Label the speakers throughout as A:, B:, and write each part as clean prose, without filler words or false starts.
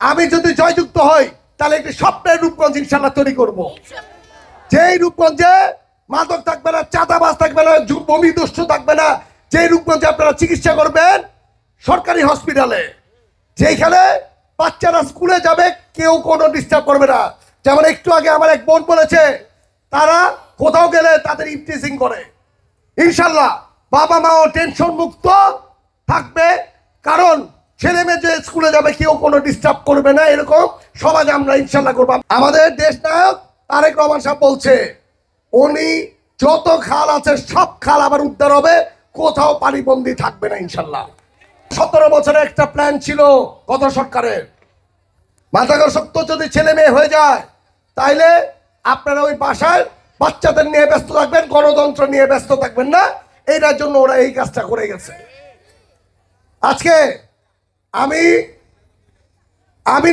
A: আমি যদি জয়যুক্ত হই তাহলে একটি স্বপ্নের রূপগঞ্জ ইনশাল্লাহ তৈরি করব। যেই রূপগঞ্জে মাদক থাকবে না, চাঁদাবাজ থাকবে না, ভূমিদস্যু থাকবে না, যেই রূপগঞ্জে আপনারা চিকিৎসা করবেন সরকারি হসপিটালে, যেখানে বাচ্চারা স্কুলে যাবে কেউ কোনো ডিস্টার্ব করবে না। যেমন একটু আগে আমার এক বোন বলেছে তারা কোথাও গেলে তাদের ইফটিজিং করে। ইনশাল্লাহ বাবা মাও টেনশন মুক্ত থাকবে, কারণ ছেলে মেয়ে যে স্কুলে যাবে কেউ কোনো ডিস্টার্ব করবে না, এরকম সমাজ আমরা ইনশাল্লাহ করবো। আমাদের দেশ নায়ক তারেক রহমান সাহেব বলছে উনি যত খাল আছে সব খাল আবার উদ্ধার হবে, কোথাও পানিবন্দী থাকবে না ইনশাল্লাহ। 17 বছরের একটা প্ল্যান ছিল গত সরকারের। মাদকাসক্ত যদি ছেলে মেয়ে হয়ে যায় তাইলে আপনারা ওই বাসায় বাচ্চাদের নিয়ে ব্যস্ত থাকবেন, গণতন্ত্র নিয়ে ব্যস্ত থাকবেন না। এইটার জন্য ওরা এই কাজটা করে গেছে। আজকে আমি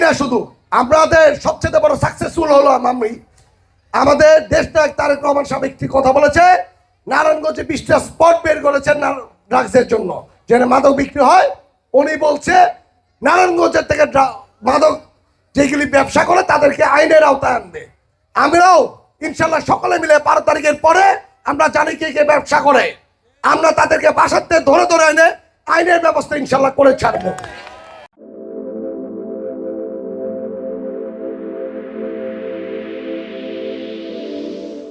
A: না শুধু আমাদের সবচেয়ে বড় সাকসেসফুল হলাম আমি, আমাদের দেশ নায়ক তারেক রহমান সাহেব একটি কথা বলেছে, নারায়ণগঞ্জে 20টা স্পট বের করেছেন ড্রাগসের জন্য, যেখানে মাদক বিক্রি হয়। উনি বলছে নারায়ণগঞ্জের থেকে মাদক যেগুলি ব্যবসা করে তাদেরকে আইনের আওতায় আনবে। আমরাও ইনশাল্লাহ সকলে মিলে 12 তারিখের পরে আমরা জানি কে কে ব্যবসা করে, আমরা তাদেরকে বাসাতে ধরে ধরে এনে আইনের ব্যবস্থা ইনশাল্লাহ করে ছাড়বো।